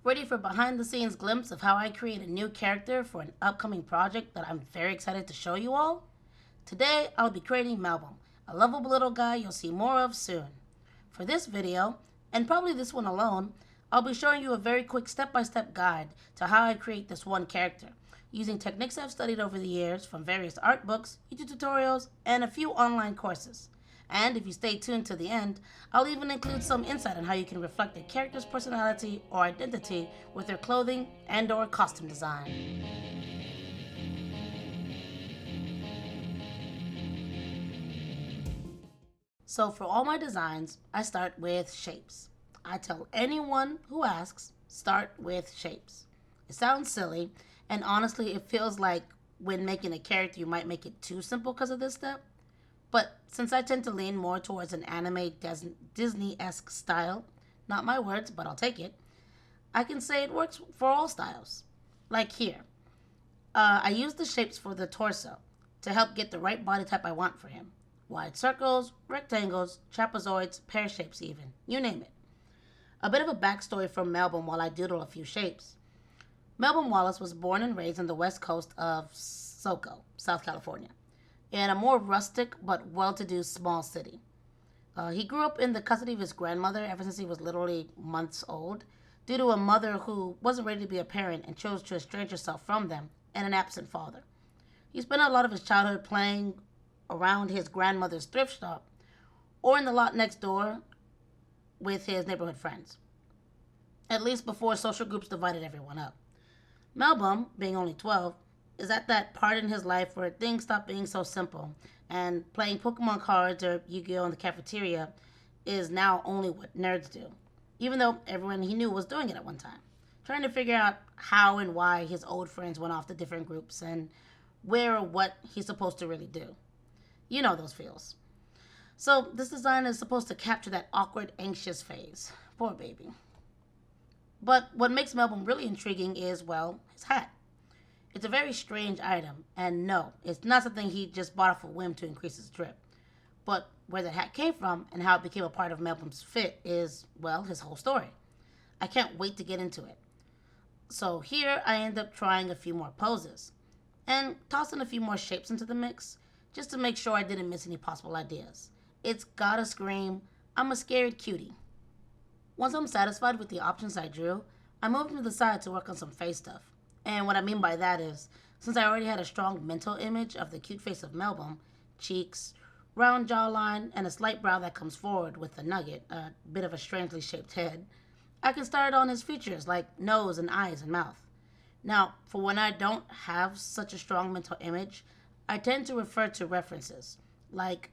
Ready for behind the scenes glimpse of how I create a new character for an upcoming project that I'm very excited to show you all? Today I'll be creating Melbem, a lovable little guy you'll see more of soon. For this video, and probably this one alone, I'll be showing you a very quick step-by-step guide to how I create this one character, using techniques I've studied over the years from various art books, YouTube tutorials, and a few online courses. And if you stay tuned to the end, I'll even include some insight on how you can reflect a character's personality or identity with their clothing and/or costume design. So for all my designs, I start with shapes. I tell anyone who asks, start with shapes. It sounds silly, and honestly, it feels like when making a character, you might make it too simple because of this step. But since I tend to lean more towards an anime Disney-esque style, not my words, but I'll take it, I can say it works for all styles. Like here, I use the shapes for the torso to help get the right body type I want for him. Wide circles, rectangles, trapezoids, pear shapes even, you name it. A bit of a backstory from Melbem while I doodle a few shapes. Melbem Wallace was born and raised on the west coast of SoCo, South California, in a more rustic but well-to-do small city. He grew up in the custody of his grandmother ever since he was literally months old, due to a mother who wasn't ready to be a parent and chose to estrange herself from them, and an absent father. He spent a lot of his childhood playing around his grandmother's thrift shop or in the lot next door with his neighborhood friends, at least before social groups divided everyone up. Melbem, being only 12, is at that part in his life where things stop being so simple, and playing Pokemon cards or Yu-Gi-Oh! In the cafeteria is now only what nerds do, even though everyone he knew was doing it at one time, trying to figure out how and why his old friends went off to different groups and where or what he's supposed to really do. You know those feels. So this design is supposed to capture that awkward, anxious phase. Poor baby. But what makes Melbem really intriguing is, well, his hat. It's a very strange item, and no, it's not something he just bought off a whim to increase his drip. But where the hat came from and how it became a part of Melbem's fit is, well, his whole story. I can't wait to get into it. So here I end up trying a few more poses, and tossing a few more shapes into the mix, just to make sure I didn't miss any possible ideas. It's gotta scream, I'm a scared cutie. Once I'm satisfied with the options I drew, I moved to the side to work on some face stuff. And what I mean by that is, since I already had a strong mental image of the cute face of Melbem, cheeks, round jawline, and a slight brow that comes forward with a nugget, a bit of a strangely shaped head, I can start on his features like nose and eyes and mouth. Now, for when I don't have such a strong mental image, I tend to refer to references, like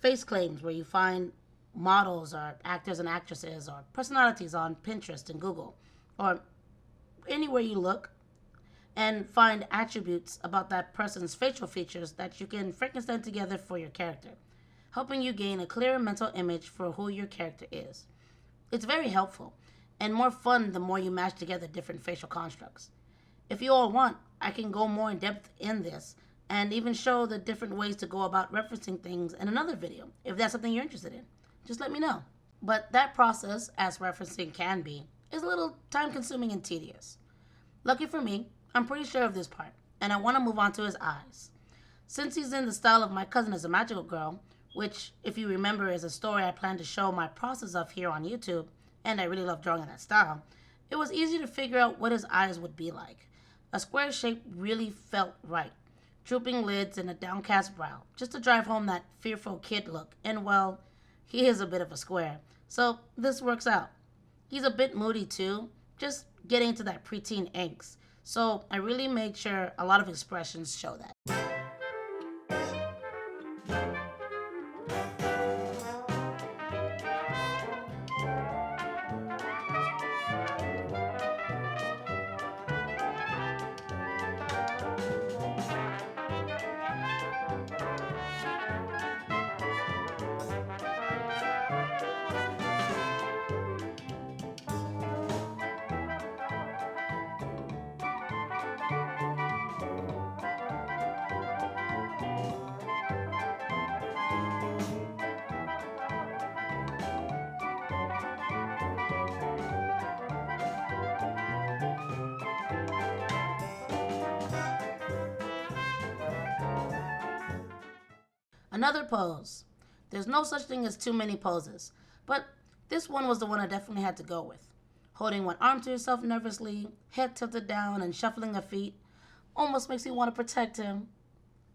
face claims where you find models or actors and actresses or personalities on Pinterest and Google, or anywhere you look, and find attributes about that person's facial features that you can Frankenstein together for your character, helping you gain a clearer mental image for who your character is. It's very helpful, and more fun the more you match together different facial constructs. If you all want, I can go more in depth in this, and even show the different ways to go about referencing things in another video, if that's something you're interested in. Just let me know. But that process, as referencing can be, is a little time-consuming and tedious. Lucky for me, I'm pretty sure of this part, and I want to move on to his eyes. Since he's in the style of My Cousin is a Magical Girl, which, if you remember, is a story I plan to show my process of here on YouTube, and I really love drawing in that style, it was easy to figure out what his eyes would be like. A square shape really felt right. Drooping lids and a downcast brow, just to drive home that fearful kid look, and well, he is a bit of a square, so this works out. He's a bit moody too, just getting into that preteen angst, so I really made sure a lot of expressions show that. Another pose. There's no such thing as too many poses, but this one was the one I definitely had to go with. Holding one arm to yourself nervously, head tilted down, and shuffling her feet almost makes me want to protect him.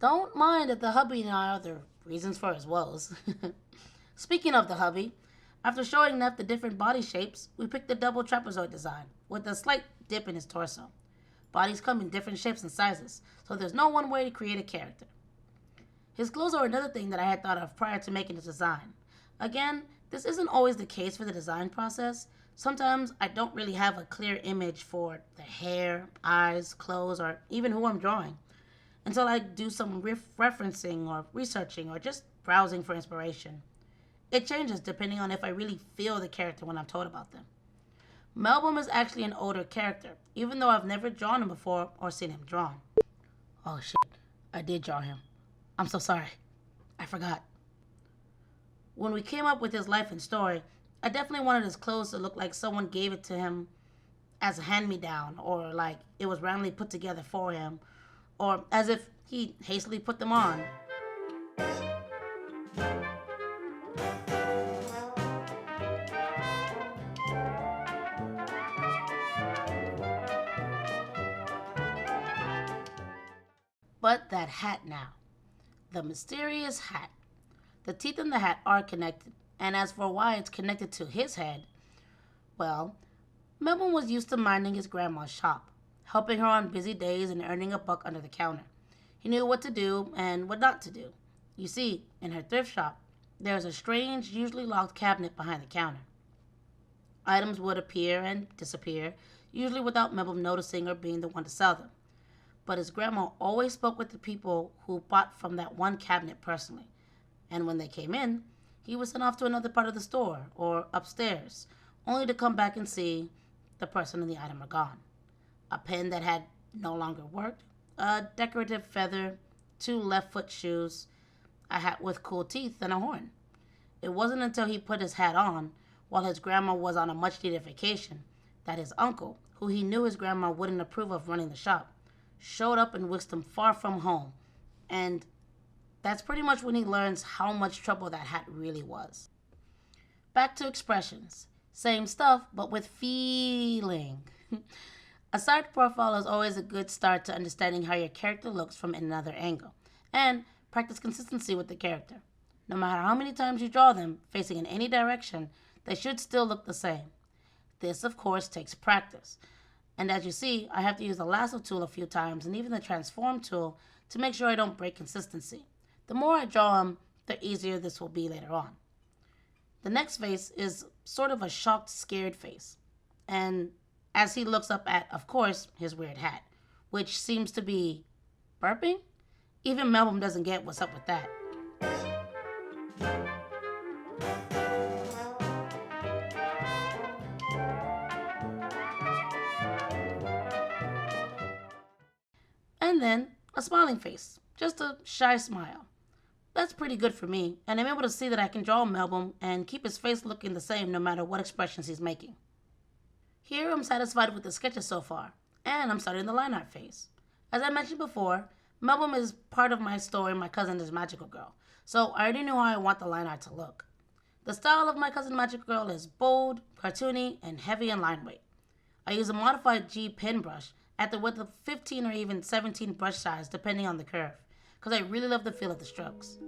Don't mind that the hubby and I are the reasons for his woes. Speaking of the hubby, after showing Neff the different body shapes, we picked the double trapezoid design with a slight dip in his torso. Bodies come in different shapes and sizes, so there's no one way to create a character. His clothes are another thing that I had thought of prior to making the design. Again, this isn't always the case for the design process. Sometimes I don't really have a clear image for the hair, eyes, clothes, or even who I'm drawing until I do some referencing or researching or just browsing for inspiration. It changes depending on if I really feel the character when I'm told about them. Melbem is actually an older character, even though I've never drawn him before or seen him drawn. Oh shit, I did draw him. I'm so sorry. I forgot. When we came up with his life and story, I definitely wanted his clothes to look like someone gave it to him as a hand-me-down, or like it was randomly put together for him, or as if he hastily put them on. But that hat now. The mysterious hat. The teeth in the hat are connected, and as for why it's connected to his head, well, Melvin was used to minding his grandma's shop, helping her on busy days and earning a buck under the counter. He knew what to do and what not to do. You see, in her thrift shop, there is a strange, usually locked cabinet behind the counter. Items would appear and disappear, usually without Melvin noticing or being the one to sell them. But his grandma always spoke with the people who bought from that one cabinet personally. And when they came in, he was sent off to another part of the store or upstairs, only to come back and see the person and the item are gone. A pen that had no longer worked, a decorative feather, 2 left foot shoes, a hat with cool teeth, and a horn. It wasn't until he put his hat on, while his grandma was on a much-needed vacation, that his uncle, who he knew his grandma wouldn't approve of running the shop, showed up and whisked him far from home. And that's pretty much when he learns how much trouble that hat really was. Back to expressions. Same stuff, but with feeling. A side profile is always a good start to understanding how your character looks from another angle. And practice consistency with the character. No matter how many times you draw them, facing in any direction, they should still look the same. This, of course, takes practice. And as you see, I have to use the lasso tool a few times and even the transform tool to make sure I don't break consistency. The more I draw him, the easier this will be later on. The next face is sort of a shocked, scared face. And as he looks up at, of course, his weird hat, which seems to be burping. Even Melbem doesn't get what's up with that. And then a smiling face, just a shy smile. That's pretty good for me, and I'm able to see that I can draw Melbem and keep his face looking the same no matter what expressions he's making. Here I'm satisfied with the sketches so far, and I'm starting the line art phase. As I mentioned before, Melbem is part of my story My Cousin is Magical Girl, so I already know how I want the line art to look. The style of My Cousin Magical Girl is bold, cartoony, and heavy in line weight. I use a modified G pen brush at the width of 15 or even 17 brush size depending on the curve, because I really love the feel of the strokes.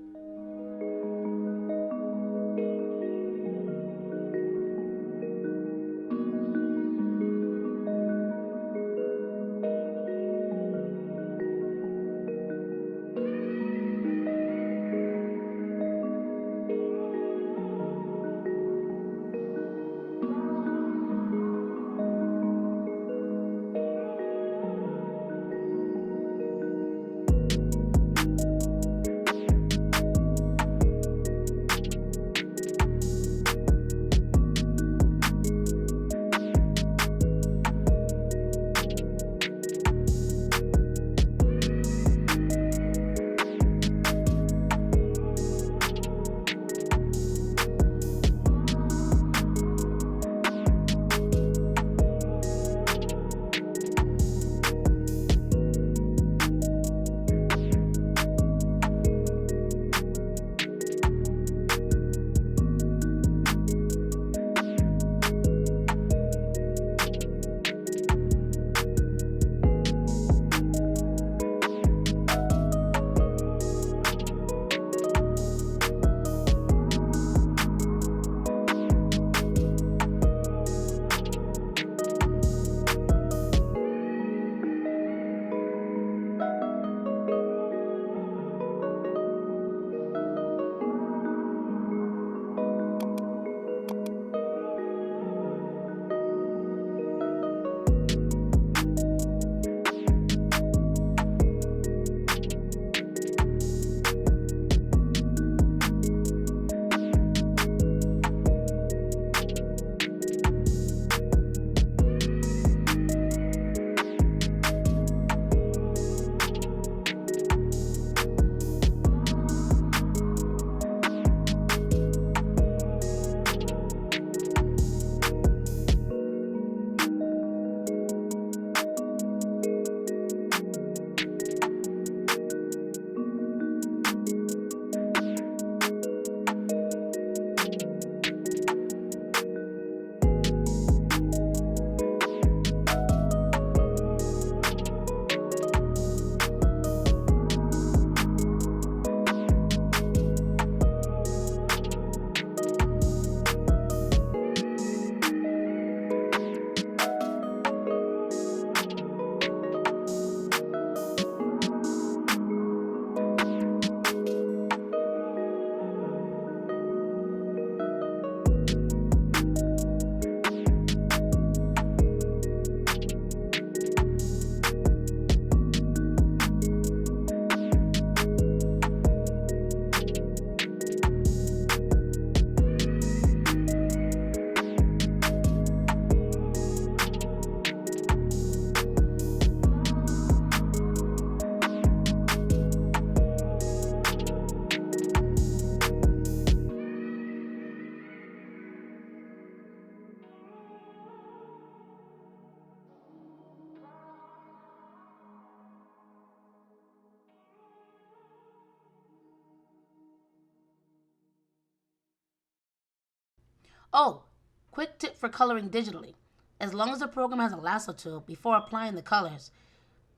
Oh, quick tip for coloring digitally. As long as the program has a lasso tool before applying the colors,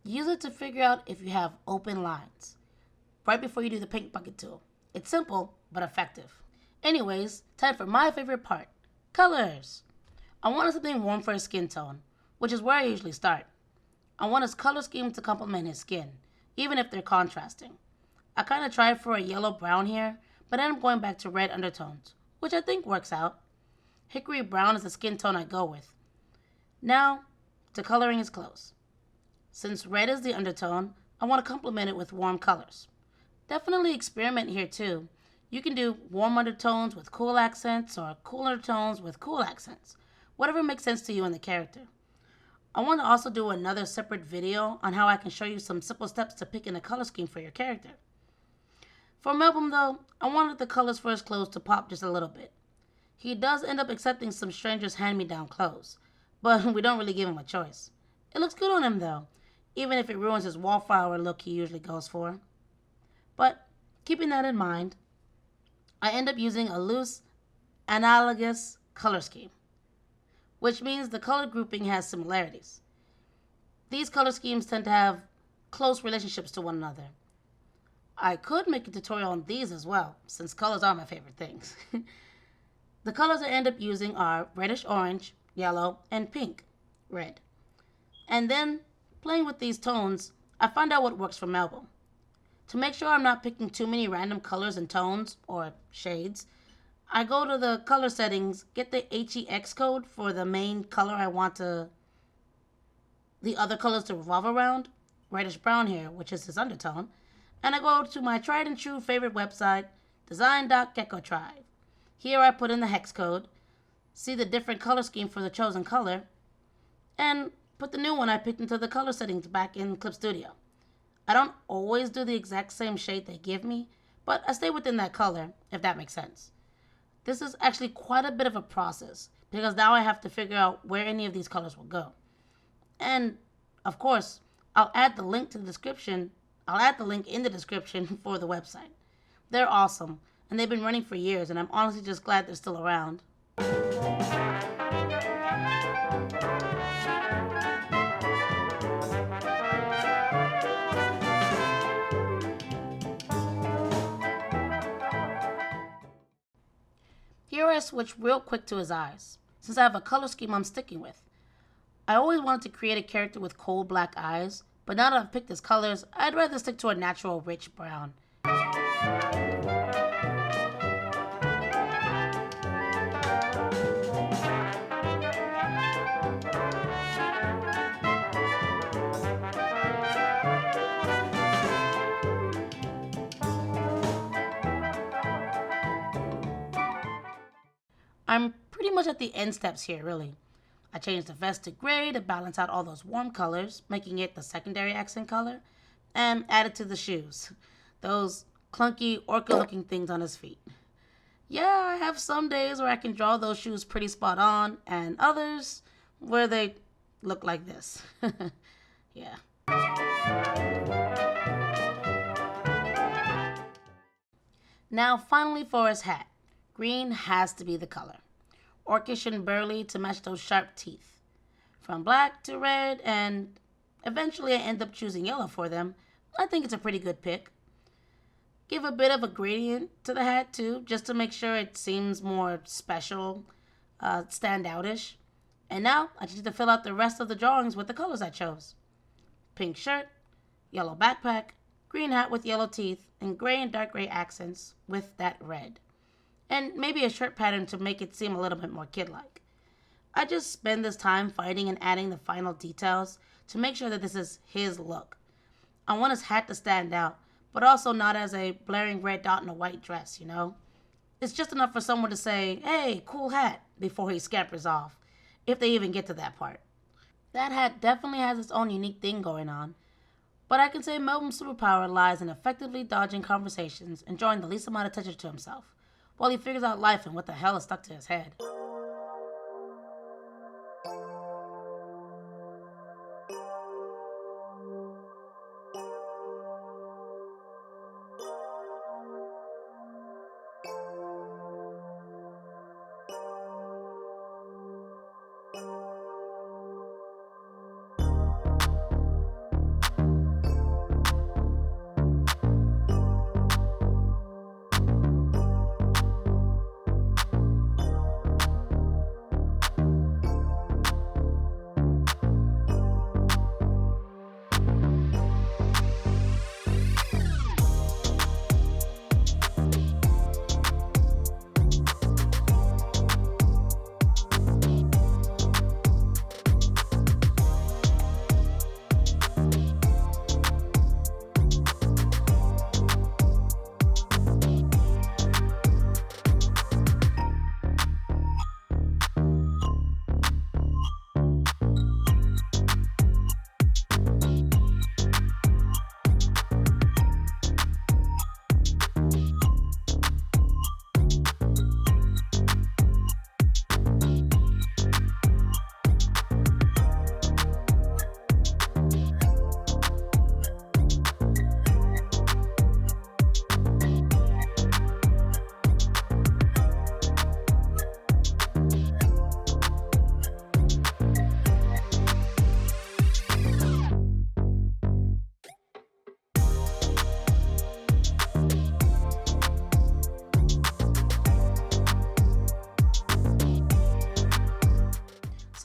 use it to figure out if you have open lines right before you do the paint bucket tool. It's simple, but effective. Anyways, time for my favorite part, colors. I wanted something warm for his skin tone, which is where I usually start. I want his color scheme to complement his skin, even if they're contrasting. I kind of tried for a yellow-brown here, but then I'm going back to red undertones, which I think works out. Hickory brown is the skin tone I go with. Now, to coloring his clothes. Since red is the undertone, I want to complement it with warm colors. Definitely experiment here too. You can do warm undertones with cool accents or cool undertones with cool accents. Whatever makes sense to you and the character. I want to also do another separate video on how I can show you some simple steps to picking a color scheme for your character. For Melbem though, I wanted the colors for his clothes to pop just a little bit. He does end up accepting some strangers' hand-me-down clothes, but we don't really give him a choice. It looks good on him though, even if it ruins his wallflower look he usually goes for. But keeping that in mind, I end up using a loose, analogous color scheme, which means the color grouping has similarities. These color schemes tend to have close relationships to one another. I could make a tutorial on these as well, since colors are my favorite things. The colors I end up using are reddish orange, yellow, and pink, red. And then, playing with these tones, I find out what works for Melbem. To make sure I'm not picking too many random colors and tones, or shades, I go to the color settings, get the HEX code for the main color I want the other colors to revolve around, reddish brown here, which is his undertone, and I go to my tried and true favorite website, design.geckotribe. Here I put in the hex code, see the different color scheme for the chosen color, and put the new one I picked into the color settings back in Clip Studio. I don't always do the exact same shade they give me, but I stay within that color, if that makes sense. This is actually quite a bit of a process, because now I have to figure out where any of these colors will go. And, of course, I'll add the link in the description for the website. They're awesome, and they've been running for years, and I'm honestly just glad they're still around. Here I switch real quick to his eyes, since I have a color scheme I'm sticking with. I always wanted to create a character with cold black eyes, but now that I've picked his colors, I'd rather stick to a natural rich brown. I'm pretty much at the end steps here, really. I changed the vest to gray to balance out all those warm colors, making it the secondary accent color, and added to the shoes. Those clunky, orca-looking things on his feet. Yeah, I have some days where I can draw those shoes pretty spot on, and others where they look like this. Yeah. Now, finally for his hat. Green has to be the color. Orcish and burly to match those sharp teeth. From black to red, and eventually I end up choosing yellow for them. I think it's a pretty good pick. Give a bit of a gradient to the hat too, just to make sure it seems more special, standoutish. And now I just need to fill out the rest of the drawings with the colors I chose. Pink shirt, yellow backpack, green hat with yellow teeth, and gray and dark gray accents with that red. And maybe a shirt pattern to make it seem a little bit more kid-like. I just spend this time finding and adding the final details to make sure that this is his look. I want his hat to stand out, but also not as a blaring red dot in a white dress, you know? It's just enough for someone to say, hey, cool hat, before he scampers off, if they even get to that part. That hat definitely has its own unique thing going on, but I can say Melbem's superpower lies in effectively dodging conversations and drawing the least amount of attention to himself, while he figures out life and what the hell is stuck to his head.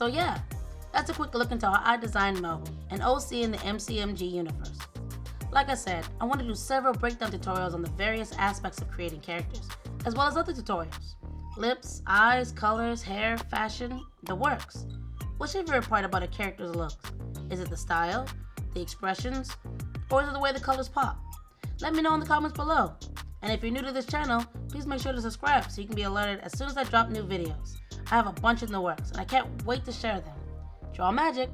So yeah, that's a quick look into how I designed Melbem, an OC in the MCMG universe. Like I said, I want to do several breakdown tutorials on the various aspects of creating characters, as well as other tutorials. Lips, eyes, colors, hair, fashion, the works. What's your favorite part about a character's looks? Is it the style, the expressions, or is it the way the colors pop? Let me know in the comments below. And if you're new to this channel, please make sure to subscribe so you can be alerted as soon as I drop new videos. I have a bunch in the works and I can't wait to share them. Draw magic!